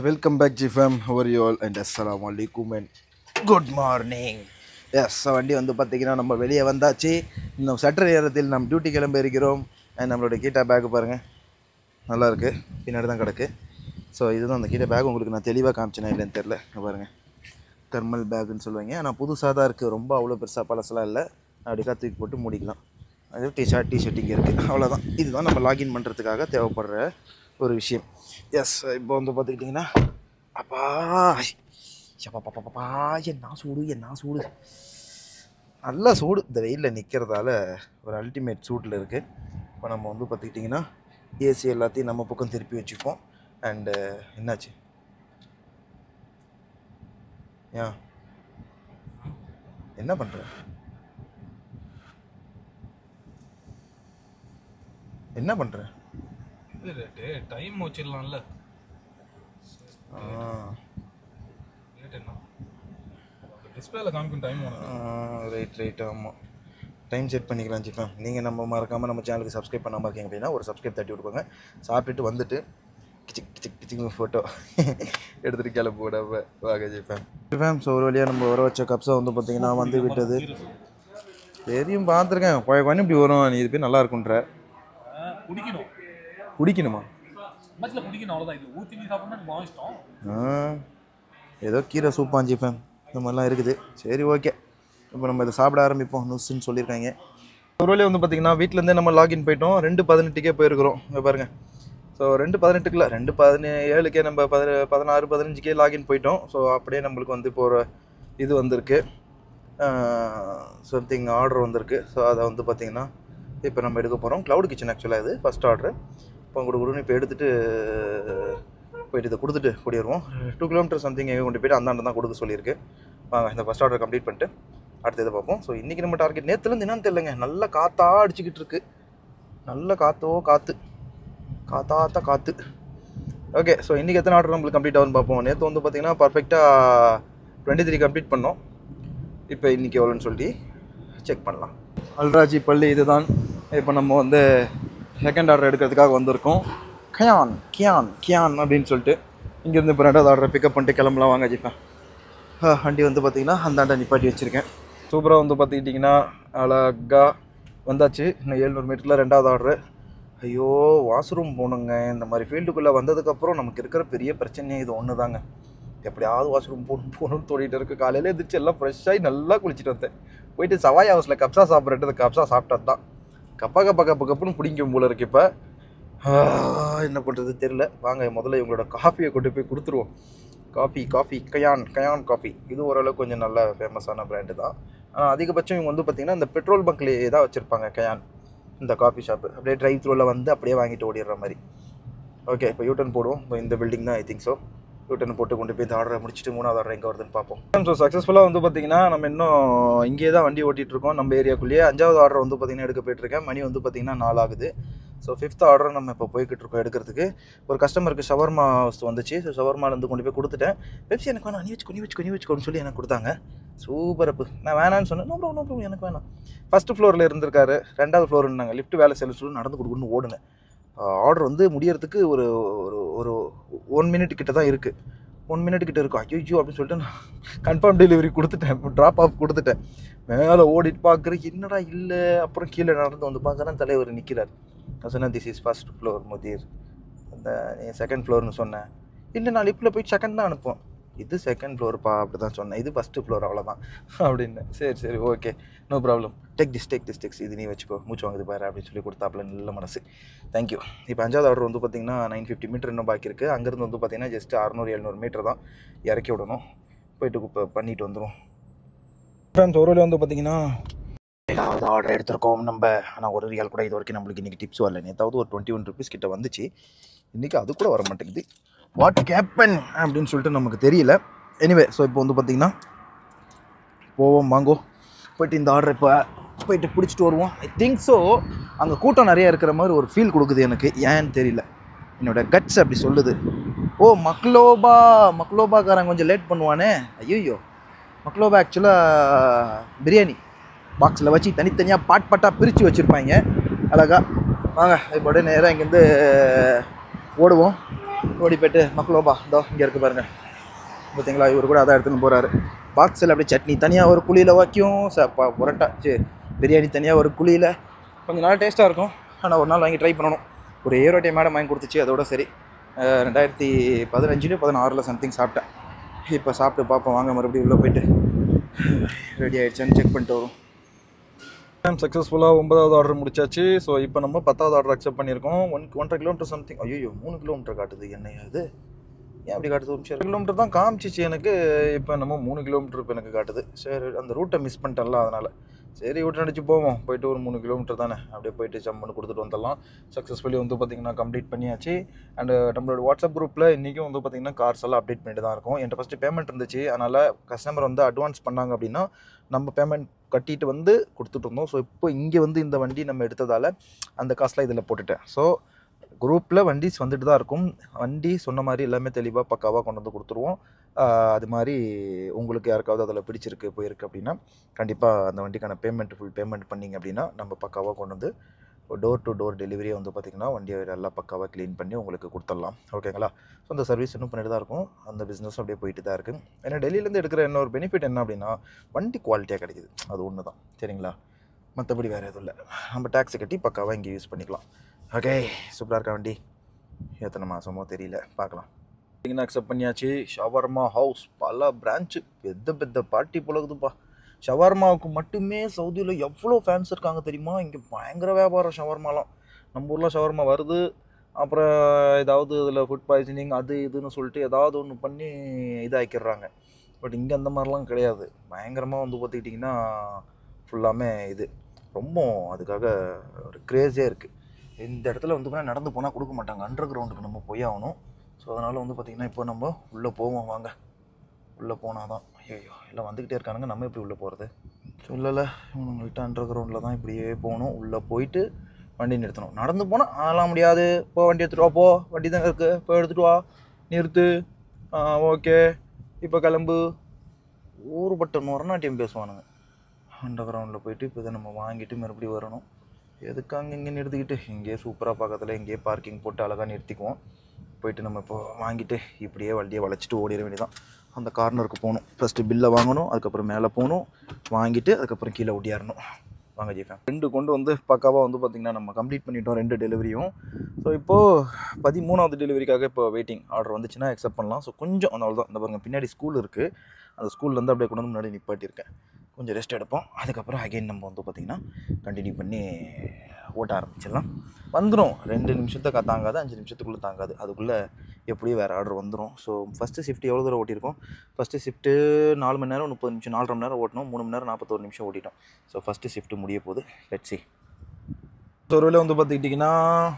welcome back GFM. How are you all? And assalamu alaikum and good morning. Yes வண்டி வந்து பார்த்திங்கன்னா நம்ம வெளியே வந்தாச்சு. இன்னும் சற்று நேரத்தில் நம்ம டியூட்டி கிளம்ப இருக்கிறோம். அண்ட் நம்மளோட கீட்டா பேக்கு பாருங்கள், நல்லாயிருக்கு, பின்னாடி தான் கிடக்கு. ஸோ இதுதான் அந்த கீட்டா பேக். உங்களுக்கு நான் தெளிவாக காமிச்சேனா இல்லைன்னு தெரில. பாருங்கள், தெர்மல் பேக்குன்னு சொல்லுவாங்க. ஆனால் புதுசாக தான் இருக்குது, ரொம்ப அவ்வளோ பெருசாக பழசெல்லாம் இல்லை. அப்படிக்கா தூக்கி போட்டு மூடிக்கலாம். அது டிஷர்ட் இங்கே இருக்குது, அவ்வளோதான். இதுதான் நம்ம லாகின் பண்ணுறதுக்காக தேவைப்படுற ஒரு விஷயம். எஸ், இப்போ வந்து பார்த்துக்கிட்டிங்கன்னா அப்பா என்ன சூடு நல்லா சூடு. இந்த வெயிலில் நிற்கிறதால ஒரு அல்டிமேட் சூட்டில் இருக்குது. இப்போ நம்ம வந்து பார்த்துக்கிட்டிங்கன்னா ஏசி எல்லாத்தையும் நம்ம பக்கம் திருப்பி வச்சுப்போம். அண்டு என்னாச்சு ஏன் என்ன பண்ணுற என்ன பண்ணுற டைம் வச்சிடலாம்ல. டிஸ்பிளேல காமிக்கும் டைம். ரைட் ஆமாம், டைம் செட் பண்ணிக்கலாம் ஜிஃபேம். நீங்கள் நம்ம மறக்காமல் நம்ம சேனலுக்கு சப்ஸ்கிரைப் பண்ணாமல் இருக்கீங்க அப்படின்னா ஒரு சப்ஸ்கிரைப் தட்டி விடுவாங்க. சாப்பிட்டுட்டு வந்துட்டு கிச்சிங் ஃபோட்டோ எடுத்துகிட்டு கிளம்ப விடாம வாங்க ஜிஃபேம். ஸோ ஒரு வழியாக நம்ம வர வச்ச கப்ஸை வந்து பார்த்திங்கன்னா வந்து விட்டது. தெரியும், பார்த்துருக்கேன். கொஞ்சம் இப்படி வரும், நீ இது போய் நல்லா இருக்குன்ற. குடிக்கணுமா? ஏதோ கீரை சூப்பாஞ்சி ஃபேம் இந்த மாதிரிலாம் இருக்குது. சரி, ஓகே, இப்போ நம்ம இதை சாப்பிட ஆரம்பிப்போம். நூஸ்ன்னு சொல்லியிருக்காங்க. ஒரு வழியாக வந்து பார்த்திங்கன்னா வீட்டிலேருந்தே நம்ம லாகின் போயிட்டோம். 2:18 போயிருக்கிறோம். இங்கே பாருங்கள். ஸோ 2:18 2:17 நம்ம 16-15 லாகின் போயிட்டோம். ஸோ அப்படியே நம்மளுக்கு வந்து இப்போ ஒரு இது வந்திருக்கு, சம்திங் ஆர்டர் வந்திருக்கு. ஸோ அதை வந்து பார்த்திங்கன்னா இப்போ நம்ம எடுக்க போகிறோம். க்ளவுட் கிச்சன் ஆக்சுவலாக இது ஃபஸ்ட் ஆர்டரு. இப்போ கொடுக்கணும்னு இப்போ எடுத்துகிட்டு போயிட்டு இதை கொடுத்துட்டு கூடிடுவோம். 2 கிலோமீட்டர் சம்திங் எங்கே கொண்டு போய்ட்டு அந்தாண்ட தான் கொடுக்க சொல்லியிருக்கு. வாங்க இந்த ஃபஸ்ட் ஆர்டர் கம்ப்ளீட் பண்ணிட்டு அடுத்த இதை பார்ப்போம். ஸோ இன்றைக்கி நம்ம டார்கெட் நேற்றுலேருந்து என்னன்னு தெரியலங்க, நல்ல காற்றா அடிச்சுக்கிட்டு இருக்குது. நல்ல காற்று. ஓகே, ஸோ இன்றைக்கி எத்தனை ஆர்டர் நம்மளுக்கு கம்ப்ளீட் ஆகும்னு பார்ப்போம். நேற்று வந்து பார்த்திங்கன்னா பர்ஃபெக்டாக 23 கம்ப்ளீட் பண்ணோம். இப்போ இன்றைக்கி எவ்வளோன்னு சொல்லி செக் பண்ணலாம். அல்ராஜி பள்ளி இதுதான். இப்போ நம்ம வந்து செகண்ட் ஆர்டர் எடுக்கிறதுக்காக வந்திருக்கோம். கியான் அப்படின்னு சொல்லிட்டு இங்கேருந்து இப்போ 2வது ஆர்டரை பிக்கப் பண்ணிட்டு கிளம்பலாம். வாங்க ஜிப்பேன். வண்டி வந்து பார்த்திங்கன்னா அந்தாண்ட நிப்பாட்டி வச்சுருக்கேன். சூப்பராக வந்து பார்த்துக்கிட்டிங்கன்னா அழகாக வந்தாச்சு. இன்னும் 700 மீட்டரில் 2வது ஆர்டரு. ஐயோ, வாஷ்ரூம் போகணுங்க. இந்த மாதிரி ஃபீல்டுக்குள்ளே வந்ததுக்கப்புறம் நமக்கு இருக்கிற பெரிய பிரச்சனையே இது ஒன்று தாங்க. எப்படியாவது வாஷ்ரூம் போகணும்னு தோண்டிகிட்டு இருக்குது. காலையில் எதிர்த்து எல்லாம் ஃப்ரெஷ்ஷாகி நல்லா குளிச்சுட்டு வந்தேன். போயிட்டு சவாய் ஹவுஸில் கப்ஸா சாப்பிட்றது, கப்ஸா சாப்பிட்டது தான் கப்புன்னு பிடிக்கும் போல இருக்குது. இப்போ என்ன பண்ணுறது தெரில. வாங்க முதல்ல இவங்களோட காஃபியை கொண்டு போய் கொடுத்துருவோம். Coffee Gayan coffee. இது ஓரளவுக்கு கொஞ்சம் நல்ல ஃபேமஸான பிராண்டு தான். ஆனால் அதிகபட்சம் இவங்க வந்து பார்த்திங்கன்னா இந்த பெட்ரோல் பங்க்லேயே தான் வச்சுருப்பாங்க கயான் இந்த காஃபி ஷாப்பு. அப்படியே ட்ரைவ் த்ரூவில் வந்து அப்படியே வாங்கிட்டு ஓடிடுற மாதிரி. ஓகே, இப்போ யூட்டர்ன் போடுவோம். இப்போ இந்த பில்டிங் தான் ஐ திங்க் ஸோ. யூட்டர்ன் போட்டு கொண்டு போய் இந்த ஆர்டரை முடிச்சுட்டு 3வது ஆர்டர் எங்கே வருதுன்னு பார்ப்போம். ஸோ சக்ஸஸ்ஃபுல்லாக வந்து பார்த்திங்கன்னா நம்ம இன்னும் இங்கே தான் வண்டி ஓட்டிகிட்ருக்கோம் நம்ம ஏரியாக்குள்ளேயே. 5வது ஆர்டர் வந்து பார்த்திங்கன்னா எடுக்க போயிட்டுருக்கேன். மணி வந்து பார்த்திங்கன்னா 4 ஆகுது. ஸோ 5th ஆர்டர் நம்ம இப்போ போய்கிட்டு இருக்கோம் எடுக்கிறதுக்கு. ஒரு கஸ்டமருக்கு ஷவர்மா வந்துச்சு. ஸோ ஷவர்மாலேருந்து கொண்டு போய் கொடுத்துட்டேன். பெப்சி எனக்கு வேணாம், நீ வச்சுக்கோன்னு சொல்லி எனக்கு கொடுத்தாங்க. சூப்பர் அப்பு. நான் வேணான்னு சொன்னேன். நோ ப்ரோ எனக்கு வேணாம். ஃபஸ்ட்டு ஃப்ளோரில் இருந்திருக்காரு, 2வது ஃப்ளோருன்னாங்க. லிஃப்ட் வேலை செல்ல சொல்லி நடந்து கொடுக்கணும்னு ஓடுனேன். ஆர்டர் வந்து முடியறதுக்கு ஒரு ஒரு 1 மினிட் கிட்ட தான் இருக்குது. 1 மினிட் கிட்ட இருக்கும். ஐயோ அப்படின்னு சொல்லிட்டு நான் கன்ஃபார்ம் டெலிவரி கொடுத்துட்டேன், ட்ராப் ஆஃப் கொடுத்துட்டேன். மேலே ஓடிட்டு பார்க்குறேன், என்னடா இல்லை. அப்புறம் கீழே நடந்து வந்து பார்க்குறேன், தலைவர் நிற்கிறார். நான் சொன்னேன், திஸ் இஸ் ஃபர்ஸ்ட் ஃப்ளோர் முதிர், அந்த நீ 2nd ஃப்ளோர்னு சொன்னேன். இல்லை, நான் லிஃப்ட்டில் போய் 2nd தான் அனுப்புவோம். இது 2nd ஃப்ளோர்ப்பா அப்படி தான் சொன்னேன். இது 1st ஃப்ளோர் அவ்வளோதான் அப்படின்னு. சரி okay, no problem. Take this இது நீ வச்சுக்கோ, மூச்சு வாங்குது பாரு அப்படின்னு சொல்லி கொடுத்தாப்புல. நல்ல மனசு, தேங்க்யூ. இப்போ 5வது ஆர்டர் வந்து பார்த்திங்கன்னா 950 மீட்டர் இன்னும் பாக்கி இருக்குது. அங்கேருந்து வந்து பார்த்திங்கன்னா ஜஸ்ட் 600-700 மீட்டர் தான் இறக்கி விடணும். போயிட்டு இப்போ பண்ணிட்டு வந்துடும். ஒரு வழி வந்து பார்த்திங்கன்னா 7வது ஆர்டர் எடுத்திருக்கோம் நம்ம. ஆனால் ஒரு ரியால் கூட இது வரைக்கும் நம்மளுக்கு இன்றைக்கி டிப்ஸ் வரல. நேற்றாவது ஒரு 21 rupees கிட்ட வந்துச்சு. இன்றைக்கி அது கூட வர மாட்டேங்குது. வாட் கேப்பன் அப்படின்னு சொல்லிட்டு நமக்கு தெரியல. எனிவே, ஸோ இப்போ வந்து பார்த்திங்கன்னா போவோம், வாங்கோ. போய்ட்டு இந்த ஆர்டர் இப்போ போயிட்டு பிடிச்சிட்டு வருவோம். I think so. அங்கே கூட்டம் நிறையா இருக்கிற மாதிரி ஒரு ஃபீல் கொடுக்குது எனக்கு, ஏன்னு தெரியல. என்னோடய கட்ஸ் அப்படி சொல்லுது. ஓ, மக்லோபாக்காரன் கொஞ்சம் லேட் பண்ணுவானே. ஐயோ, மக்லோபா ஆக்சுவலாக பிரியாணி பாக்ஸில் வச்சு தனித்தனியாக பாட்டாக பிரித்து வச்சுருப்பாங்க அழகாக. வாங்க இப்போ நேராக இங்கேருந்து ஓடுவோம். ஓடி போய்ட்டு மக்களோபா இதோ இங்கே இருக்குது பாருங்கள் பார்த்தீங்களா, இவர் கூட அதான் எடுத்துன்னு போகிறாரு. பாக்ஸில் அப்படியே சட்னி தனியாக ஒரு குழியில் வைக்கும், புரட்டா பிரியாணி தனியாக ஒரு குழியில். கொஞ்சம் நாள் டேஸ்ட்டாக இருக்கும். ஆனால் ஒரு நாள் வாங்கி ட்ரை பண்ணணும். ஒரு ஏரோட்டை மேடம் வாங்கி கொடுத்துச்சு, அதோட சரி. 2015-16 சம்திங் சாப்பிட்டேன். இப்போ சாப்பிட்டு பார்ப்போம், வாங்க மறுபடியும் உள்ளே போய்ட்டு ரெடி ஆகிடுச்சான்னு செக் பண்ணிட்டு வரும். சக்ஸஸ்ஃபுல்லாக 9வது ஆர்டர் முடிச்சாச்சு. ஸோ இப்போ நம்ம 10வது ஆர்டர் அக்செப்ட் பண்ணியிருக்கோம். 1.5 கிலோமீட்டர் சம்திங். ஐயோ 3 கிலோமீட்டர் காட்டுது, என்னையா அது? ஏன் அப்படி காட்டுது? 1 கிலோமீட்டர் தான் காமிச்சிச்சு எனக்கு. இப்போ நம்ம 3 கிலோமீட்டர் இப்போ எனக்கு காட்டுது. சரி, அந்த ரூட்டை மிஸ் பண்ணிட்டேன்ல, அதனால் சரி ரூட் அடிச்சு போவோம். போய்ட்டு ஒரு 3 கிலோமீட்டர் தானே, அப்படியே போய்ட்டு ஜம்முன்னு கொடுத்துட்டு வந்துடலாம். சக்ஸஸ்ஃபுல்லி வந்து பார்த்திங்கன்னா கம்ப்ளீட் பண்ணியாச்சு. அண்டு நம்மளோட வாட்ஸ்அப் குரூப்பில் இன்றைக்கும் வந்து பார்த்திங்கன்னா கார்ஸ் எல்லாம் அப்டேட் பண்ணிட்டு தான் இருக்கும். என்கிட்ட ஃபஸ்ட்டு பேமெண்ட் இருந்துச்சு, அதனால் கஸ்டமர் வந்து அட்வான்ஸ் பண்ணாங்க அப்படின்னா நம்ம பேமெண்ட் கட்டிட்டு வந்து கொடுத்துட்டு இருந்தோம். ஸோ இப்போ இங்கே வந்து இந்த வண்டி நம்ம எடுத்ததால் அந்த காசுலாம் இதில் போட்டுட்டேன். ஸோ குரூப்பில் வண்டிஸ் வந்துட்டு தான் இருக்கும். வண்டி சொன்ன மாதிரி எல்லாமே தெளிவாக பக்காவாக கொண்டு வந்து கொடுத்துருவோம். அது மாதிரி உங்களுக்கு யாருக்காவது அதில் பிடிச்சிருக்கு போயிருக்கு அப்படின்னா கண்டிப்பாக அந்த வண்டிக்கான ஃபுல் பேமெண்ட் பண்ணிங்க அப்படின்னா நம்ம பக்காவாக கொண்டு வந்து டோர் டு டோர் டெலிவரியை வந்து பார்த்திங்கன்னா வண்டியை நல்லா பக்காவாக க்ளீன் பண்ணி உங்களுக்கு கொடுத்துடலாம். ஓகேங்களா? ஸோ அந்த சர்வீஸ் இன்னும் பண்ணிட்டு தான் இருக்கும். அந்த பிஸ்னஸ் அப்படியே போயிட்டு தான் இருக்குது. ஏன்னா டெல்லியிலேருந்து எடுக்கிற இன்னொரு பெனிஃபிட் என்ன அப்படின்னா வண்டி குவாலிட்டியாக கிடைக்குது. அது ஒன்று தான். சரிங்களா? மற்றபடி வேறு எதுவும் இல்லை. நம்ம டேக்ஸி கட்டி பக்காவாக இங்கே யூஸ் பண்ணிக்கலாம். ஓகே, சூப்பராக இருக்கா வண்டி. எத்தனை மாதமோ தெரியல, பார்க்கலாம். அக்செப்ட் பண்ணியாச்சு. ஷவர்மா ஹவுஸ் பல பிரான்ச்சு, பெத்த பார்ட்டி போலக்குதுப்பா. ஷவர்மாவுக்கு மட்டுமே சவுதியில் எவ்வளோ ஃபேன்ஸ் இருக்காங்க தெரியுமா? இங்கே பயங்கர வியாபாரம் ஷவர்மாலாம். நம்ம ஊரில் ஷவர்மா வருது, அப்புறம் ஏதாவது இதில் ஃபுட் பாய்சனிங் அது இதுன்னு சொல்லிட்டு ஏதாவது ஒன்று பண்ணி இதாக்கிடுறாங்க. பட் இங்கே அந்த மாதிரிலாம் கிடையாது. பயங்கரமாக வந்து பார்த்துக்கிட்டிங்கன்னா ஃபுல்லாமே இது ரொம்ப அதுக்காக ஒரு க்ரேஸே இருக்குது. இந்த இடத்துல வந்து நடந்து போனால் கொடுக்க மாட்டாங்க. அண்டர் கிரவுண்டுக்கு நம்ம போய் ஆகணும். ஸோ அதனால் வந்து பார்த்திங்கன்னா இப்போ நம்ம உள்ளே போவோம். வாங்க, உள்ளே போனால் தான். ஐயோ எல்லாம் வந்துக்கிட்டே இருக்கானுங்க, நம்ம எப்படி உள்ளே போகிறது? சொல்லலை, இவங்கள்ட்ட அண்டர் கிரவுண்டில் தான் இப்படியே போகணும். உள்ளே போயிட்டு வண்டி நிறுத்தணும். நடந்து போனால் அதெல்லாம் முடியாது. போ வண்டி எடுத்துகிட்டு வா, போ வண்டி தான் இருக்குது, இப்போ எடுத்துகிட்டு வா, நிறுத்து, ஓகே இப்போ கிளம்பு. ஊருப்பட்ட நொறநாட்டியம் பேசுவானுங்க. அண்டர் கிரவுண்டில் போயிட்டு இப்போ இதை நம்ம வாங்கிட்டு மறுபடியும் வரணும். எதுக்கு அங்கே இங்கே நிறுத்திக்கிட்டு, இங்கேயே சூப்பராக பக்கத்தில் இங்கேயே பார்க்கிங் போட்டு அழகாக நிறுத்திக்குவோம். போயிட்டு நம்ம இப்போ வாங்கிட்டு இப்படியே வண்டியை வளைச்சிட்டு ஓடிட வேண்டியதான். அந்த கார்னருக்கு போகணும். ஃபஸ்ட்டு பில்லை வாங்கணும், அதுக்கப்புறம் மேலே போகணும், வாங்கிட்டு அதுக்கப்புறம் கீழே ஓடியாரணும். வாங்க ஜிஃபேன். 2 கொண்டு வந்து பக்காவாக வந்து பார்த்திங்கன்னா நம்ம கம்ப்ளீட் பண்ணிட்டோம் 2 டெலிவரியும். ஸோ இப்போது 13வது டெலிவரிக்காக இப்போ வெயிட்டிங். ஆர்டர் வந்துச்சுன்னா அக்செப்ட் பண்ணலாம். ஸோ கொஞ்சம் அதனால தான் இந்த பாருங்கள் பின்னாடி ஸ்கூல் இருக்குது. அந்த ஸ்கூல்லேருந்து அப்படியே கொண்டு வந்து முன்னாடி நிப்பாட்டியிருக்கேன். கொஞ்சம் ரெஸ்ட் எடுப்போம். அதுக்கப்புறம் அகைன் நம்ம வந்து பார்த்திங்கன்னா கண்டினியூ பண்ணி ஓட்ட ஆரம்பிச்சிடலாம். வந்துடும். 2 நிமிஷத்துக்கு தாங்காது, 5 நிமிஷத்துக்குள்ளே தாங்காது. அதுக்குள்ளே எப்படியும் வேறு ஆர்டர் வந்துடும். ஸோ ஃபஸ்ட்டு ஷிஃப்ட் எவ்வளோ தூரம் ஓட்டியிருக்கோம்? ஃபஸ்ட்டு ஷிஃப்ட்டு 4 மணி நேரம் 30 நிமிஷம், 4.5 மணி நேரம் ஓட்டணும். 3 மணி நேரம் 41 நிமிஷம் ஓட்டிட்டோம். ஸோ ஃபஸ்ட்டு ஷிஃப்ட்டு முடிய போகுது. Let's see. ஸோ ஒருவேளை வந்து பார்த்துக்கிட்டிங்கன்னா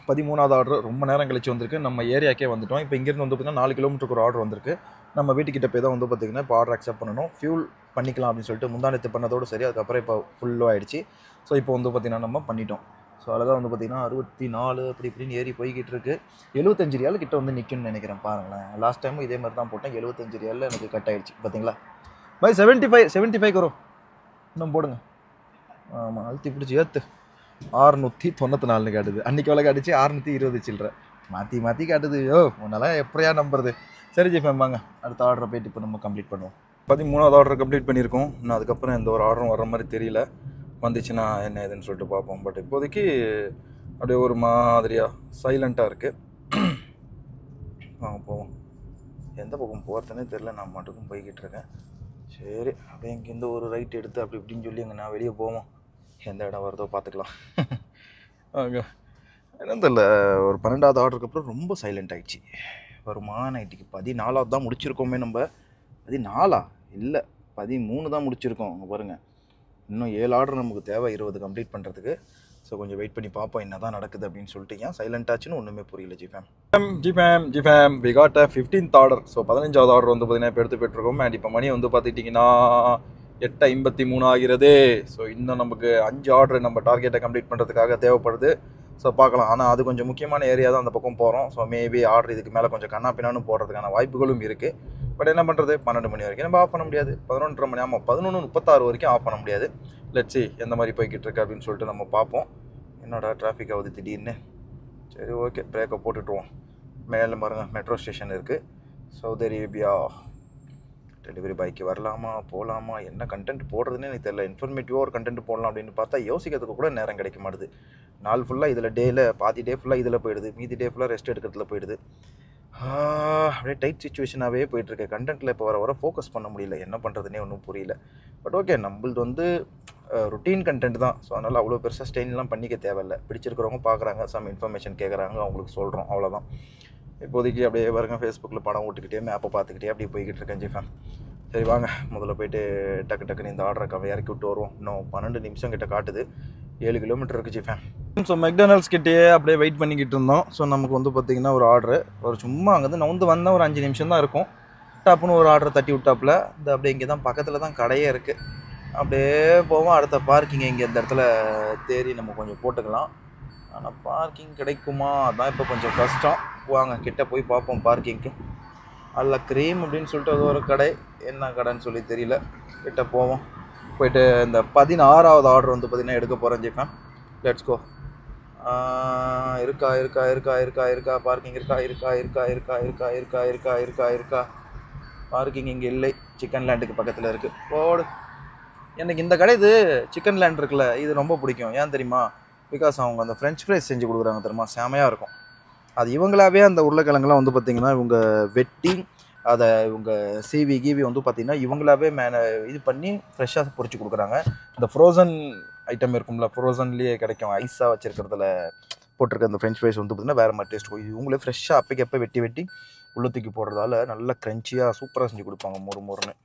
13வது ஆர்டர் ரொம்ப நேரம் கழிச்சு வந்திருக்கு. நம்ம ஏரியாக்கே வந்துவிட்டோம். இப்போ இங்கேருந்து வந்து பார்த்திங்கன்னா 4 கிலோமீட்டருக்கு ஒரு ஆர்டர் வந்திருக்கு. நம்ம வீட்டுக்கிட்ட போய் தான் வந்து பார்த்திங்கன்னா இப்போ ஆர்டர் அக்செப்ட் பண்ணணும். ஃபியூல் பண்ணிக்கலாம் அப்படின்னு சொல்லிட்டு முந்தானத்து பண்ணதோடு சரி. அதுக்கப்புறம் இப்போ ஃபுல்லாக ஆகிடுச்சு. ஸோ இப்போ வந்து பார்த்திங்கன்னா நம்ம பண்ணிட்டோம். ஸோ அழகாக வந்து பார்த்திங்கன்னா 64 அப்படி இப்படின்னு ஏறி போய்கிட்டு இருக்குது. 75 ரியால் கிட்ட வந்து நிற்கும்னு நினைக்கிறேன். பாருங்களேன், லாஸ்ட் டைமும் இதே மாதிரி தான் போட்டேன். 75 ரியாலில் எனக்கு கட் ஆகிடுச்சு. பார்த்தீங்களா பை 75 வரும். இன்னும் போடுங்க. ஆமாம், அழுத்தி பிடிச்சி ஏற்று 694 காட்டுது. அன்றைக்கி எவ்வளோ காட்டுச்சு? 620 சில்லற. மாற்றி காட்டுது. உன்னெல்லாம் எப்படியா நம்புறது? சரி ஜிஃபேம், வாங்க அடுத்த ஆர்டரை போய்ட்டு இப்போ நம்ம கம்ப்ளீட் பண்ணுவோம். 13வது ஆர்டர் கம்ப்ளீட் பண்ணியிருக்கோம். இன்னும் அதுக்கப்புறம் எந்த ஒரு ஆர்டரும் வர மாதிரி தெரியல. வந்துச்சுன்னா என்ன ஏதுன்னு சொல்லிட்டு பார்ப்போம். பட் இப்போதைக்கு அப்படியே ஒரு மாதிரியாக சைலண்ட்டாக இருக்குது. வாங்க போவோம். எந்த பக்கம் போகிறதுனே தெரில. நான் மட்டுக்கும் போய்கிட்டு இருக்கேன். சரி, அப்படியே இங்கேருந்து ஒரு ரைட் எடுத்து அப்படி இப்படின்னு சொல்லி அங்கே நான் வெளியே போவோம். எந்த இடம் வருதோ பார்த்துக்கலாம். ஓகே, என்ன தெரியல, ஒரு 12வது ஆர்டருக்கு அப்புறம் ரொம்ப சைலண்ட் ஆகிடுச்சு. வருமா நைட்டுக்கு 14வது தான் முடிச்சிருக்கோமே நம்ம. 14 இல்லை 13 தான் முடிச்சிருக்கோம். அங்கே பாருங்கள், இன்னும் 7 ஆர்டர் நமக்கு தேவை 20 கம்ப்ளீட் பண்ணுறதுக்கு. ஸோ கொஞ்சம் வெயிட் பண்ணி பார்ப்போம் என்ன தான் நடக்குது அப்படின்னு சொல்லிட்டு. ஏன் சைலண்ட் ஆச்சுன்னு ஒன்றுமே புரியல. ஜிஃபேம் we got 15th order. So 15வது ஆர்டர் வந்து பார்த்தீங்கன்னா இப்போ எடுத்து போய்ட்டுருக்கோம். அண்ட் இப்போ மணி வந்து பார்த்துக்கிட்டிங்கன்னா 8:53 ஆகிறது. ஸோ இன்னும் நமக்கு 5 ஆர்டர் நம்ம டார்கெட்டை கம்ப்ளீட் பண்ணுறதுக்காக தேவைப்படுது. ஸோ பார்க்கலாம். ஆனால் அது கொஞ்சம் முக்கியமான ஏரியா தான், அந்த பக்கம் போகிறோம். ஸோ மேபி ஆர்டர் இதுக்கு மேலே கொஞ்சம் கண்ணா பின்னான்னு போடுறதுக்கான வாய்ப்புகளும் இருக்குது. பட் என்ன பண்ணுறது, 12 மணி வரைக்கும் நம்ம ஆஃப் பண்ண முடியாது. 11:30 மணி, ஆமாம் 11:36 வரைக்கும் ஆஃப் பண்ண முடியாது. லெட்ஸ் சி எந்த மாதிரி போய்கிட்டு இருக்கு அப்படின்னு சொல்லிட்டு நம்ம பார்ப்போம். என்னோட டிராஃபிக் ஆகுது திடீர்னு. சரி ஓகே, பிரேக்கை போட்டுட்டுருவோம். மேலே பாருங்கள் மெட்ரோ ஸ்டேஷன் இருக்குது. சவுதி அரேபியா டெலிவரி பாய்க்கு வரலாமா போகலாமா, என்ன கண்டென்ட் போடுறதுன்னு எனக்கு தெரியல. இன்ஃபர்மேட்டிவாக ஒரு கண்டென்ட் போடலாம் அப்படின்னு பார்த்தா யோசிக்கிறதுக்கு கூட நேரம் கிடைக்க மாட்டுது. நாள் ஃபுல்லாக இதில் டேயில் பாதி டே ஃபுல்லாக இதில் போயிடுது, மீதி டே ஃபுல்லாக ரெஸ்ட் எடுக்கிறதுல போயிடுது. அப்படியே டைட் சுச்சுவேஷனாகவே போயிட்டுருக்கு. கண்டென்ட்டில் இப்போ வர ஃபோக்கஸ் பண்ண முடியல, என்ன பண்ணுறதுனே ஒன்றும் புரியல. பட் ஓகே, நம்மளது ருட்டீன் கண்டென்ட் தான். ஸோ அதனால் அவ்வளோ பெருசாக ஸ்டெயின்லாம் பண்ணிக்க தேவையில்லை. பிடிச்சிருக்கிறவங்க பார்க்குறாங்க, சம் இன்ஃபர்மேஷன் கேட்குறாங்க, அவங்களுக்கு சொல்கிறோம், அவ்வளோதான். இப்போதைக்கு அப்படியே பாருங்க ஃபேஸ்புக்கில் படம் ஓட்டுக்கிட்டே மேப்பை பார்த்துக்கிட்டே அப்படியே போய்கிட்டு இருக்கேன் ஜிஃபேம். சரி வாங்க முதல்ல போய்ட்டு டக்குன்னு இந்த ஆர்டரை இறக்கி விட்டு வருவோம். இன்னும் 12 நிமிஷம் கிட்ட காட்டுது, 7 கிலோமீட்டர் இருக்குது ஜிஃபேம். ஸோ மெக்டானல்ட்ஸ் கிட்டேயே அப்படியே வெயிட் பண்ணிக்கிட்டு இருந்தோம். ஸோ நமக்கு பார்த்திங்கன்னா ஒரு ஆர்டரு சும்மா அங்கேருந்து நான் வந்தால் ஒரு 5 நிமிஷம் தான் இருக்கும். டாப்புன்னு ஒரு ஆர்டரை தட்டி விட்டாப்புல. இந்த அப்படியே இங்கே தான் பக்கத்தில் தான் கடையே இருக்குது. அப்படியே போவோம். அடுத்த பார்க்கிங் இங்கே இந்த இடத்துல தேடி நம்ம கொஞ்சம் போட்டுக்கலாம். ஆனால் பார்க்கிங் கிடைக்குமா, அதான் இப்போ கொஞ்சம் கஷ்டம். வாங்க கிட்டே போய் பார்ப்போம். பார்க்கிங்க்கு அல்ல க்ரீம் அப்படின்னு சொல்லிட்டு அது ஒரு கடை, என்ன கடைன்னு சொல்லி தெரியல. கிட்டே போவோம். போயிட்டு இந்த 16வது ஆர்டர் பார்த்திங்கன்னா எடுக்க போகிறேன் ஜிஃபேம். Let's go. இருக்கா பார்க்கிங் இருக்கா. பார்க்கிங் இங்கே இல்லை, சிக்கன் லேண்டுக்கு பக்கத்தில் இருக்குது. போடு. எனக்கு இந்த கடை சிக்கன் லேண்ட் இருக்குல்ல, இது ரொம்ப பிடிக்கும். ஏன் தெரியுமா? பிகாஸ் அவங்க அந்த ஃப்ரெஞ்ச் ஃப்ரைஸ் செஞ்சு கொடுக்குறாங்க தெரியுமா, செமையாக இருக்கும். அது இவங்களாவே அந்த உருளைக்கிழங்குலாம் பார்த்திங்கன்னா இவங்க வெட்டி அதை இவங்க கீவி பார்த்திங்கன்னா இவங்களாவே இது பண்ணி ஃப்ரெஷ்ஷாக பொரிச்சு கொடுக்குறாங்க. இந்த ஃப்ரோசன் ஐட்டம் இருக்கும்ல, ஃப்ரோசன்லேயே கிடைக்கும், ஐஸாக வச்சுருக்கிறதுல போட்டிருக்க அந்த ஃப்ரெஞ்ச் ஃப்ரைஸ் பார்த்திங்கன்னா வேறு மாதிரி டேஸ்ட். இவங்களே ஃப்ரெஷ்ஷாக அப்பைக்கப்போ வெட்டி உள்ள தூக்கி போடுறதால நல்லா க்ரன்ச்சியாக சூப்பராக செஞ்சு கொடுப்பாங்க, மொறுன்னு.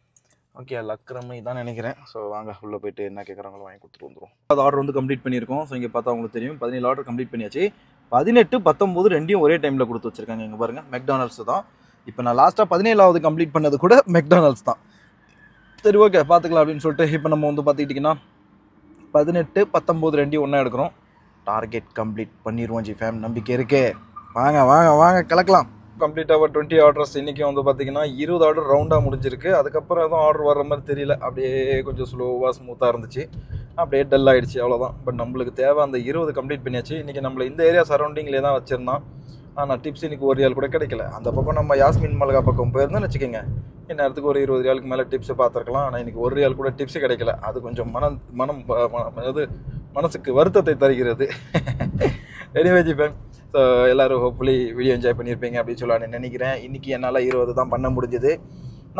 ஓகே, லக்ரமே தான் நினைக்கிறேன். ஸோ வாங்க உள்ளே போய்ட்டு என்ன கேட்குறாங்களோ வாங்கி கொடுத்துட்டு வந்துடும். அது ஆர்டர் கம்ப்ளீட் பண்ணியிருக்கோம். ஸோ இங்கே பார்த்தா உங்களுக்கு தெரியும் 17 ஆர்டர் கம்ப்ளீட் பண்ணியாச்சு. 18, 19 ரெண்டையும் ஒரே டைமில் கொடுத்து வச்சுருக்காங்க. இங்கே பாருங்கள் மெக்டானல்ட்ஸ் தான். இப்போ நான் லாஸ்ட்டாக 17வது கம்ப்ளீட் பண்ணது கூட மெக்டானல்ட்ஸ் தான். சரி ஓகே பார்த்துக்கலாம் அப்படின்னு சொல்லிட்டு இப்போ நம்ம பார்த்துக்கிட்டிங்கன்னா 18, 19 ரெண்டையும் ஒன்றா எடுக்கிறோம். டார்கெட் கம்ப்ளீட் பண்ணிடுவோம் ஜிஃபேம், நம்பிக்கை இருக்கே. வாங்க கலக்கலாம். கம்ப்ளீட்டாக 20 ஆர்டர்ஸ் இன்றைக்கி பார்த்திங்கன்னா 20 ஆர்டர் ரவுண்டாக முடிஞ்சிருக்கு. அதுக்கப்புறம் எதுவும் ஆர்டர் வர்ற மாதிரி தெரியல. அப்படியே கொஞ்சம் ஸ்லோவாக ஸ்மூத்தாக இருந்துச்சு, அப்படியே டல் ஆகிடுச்சு, அவ்வளோதான். பட் நம்மளுக்கு தேவை அந்த 20 கம்ப்ளீட் பண்ணியாச்சு. இன்றைக்கி நம்மளை இந்த ஏரியா சரௌண்டிங்லேயே தான் வச்சுருந்தான். ஆனால் டிப்ஸ் இன்றைக்கி ஒரு ரியால் கூட கிடைக்கல. அந்த பக்கம் நம்ம யாஸ்மின் மல்கா பக்கம் போயிருந்தோம்னு வச்சுக்கோங்க, இந்நேரத்துக்கு ஒரு 20 ரியாலுக்கு மேலே டிப்ஸை பார்த்துருக்கலாம். ஆனால் இன்றைக்கி ஒரு ரியால் கூட டிப்ஸு கிடைக்கல. அது கொஞ்சம் மனசுக்கு வருத்தத்தை தருகிறது. எனிவே ஜிஃபேம், ஸோ எல்லோரும் ஹோப்ஃபுல்லி வீடியோ என்ஜாய் பண்ணியிருப்பீங்க அப்படின்னு சொல்லலான்னு நினைக்கிறேன். இன்றைக்கி என்னால் 20 தான் பண்ண முடிஞ்சுது.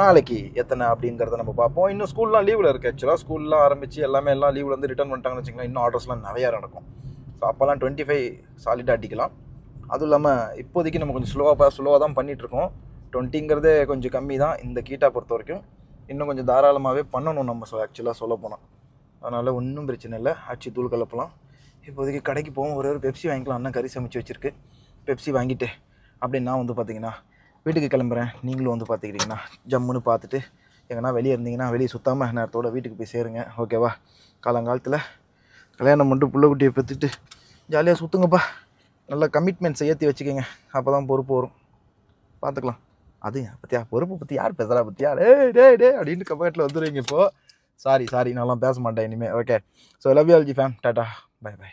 நாளைக்கு எத்தனை அப்படிங்கிறத நம்ம பார்ப்போம். இன்னும் ஸ்கூல்லாம் லீவில் இருக்குது. ஆக்சுவலாக ஸ்கூல்லாம் ஆரம்பித்து எல்லாம் லீவில் ரிட்டர்ன் பண்ணிட்டாங்கன்னு வச்சுக்கலாம். இன்னும் ஆர்டர்ஸ்லாம் நிறையா நடக்கும். ஸோ அப்போல்லாம் 25 சாலிடாக அடிக்கலாம். அதுவும் இல்லாமல் இப்போதைக்கு நம்ம கொஞ்சம் ஸ்லோவாக தான் பண்ணிகிட்ருக்கோம். 20ங்கிறதே கொஞ்சம் கம்மி தான் இந்த கீட்டா பொறுத்த வரைக்கும். இன்னும் கொஞ்சம் தாராளமாகவே பண்ணணும் நம்ம ஆக்சுவலாக சொல்ல போனால். அதனால் ஒன்றும் பிரச்சனை இல்லை, அடிச்சு தூள் கலப்பலாம். இப்போதைக்கு கடைக்கு போவோம், ஒரு பெப்சி வாங்கிக்கலாம். அண்ணன் கறி சமைச்சு வச்சுருக்கு. பெப்சி வாங்கிட்டு அப்படின்னு நான் பார்த்திங்கன்னா வீட்டுக்கு கிளம்புறேன். நீங்களும் பார்த்துக்கிட்டிங்கன்னா ஜம்முன்னு பார்த்துட்டு எங்கன்னா வெளியே இருந்தீங்கன்னா வெளியே சுத்தாமல் நேரத்தோட வீட்டுக்கு போய் சேருங்க. ஓகேவா? காலங்காலத்தில் கல்யாணம் பண்ணிட்டு புள்ள குட்டியை பெற்றுட்டு ஜாலியாக சுற்றுங்கப்பா. நல்லா கமிட்மெண்ட்ஸை ஏற்றி வச்சுக்கோங்க, அப்போ தான் பொறுப்பு வரும். பார்த்துக்கலாம். அது பற்றியா பொறுப்பு பற்றி யார் பேசுகிறா பற்றியா? டே அப்படின்ட்டு கமெண்ட்டில் வந்துடுவீங்க. இப்போது சாரி நான்லாம் பேச மாட்டேன் இனிமேல். Okay, so love you all G fam. டாட்டா, பை.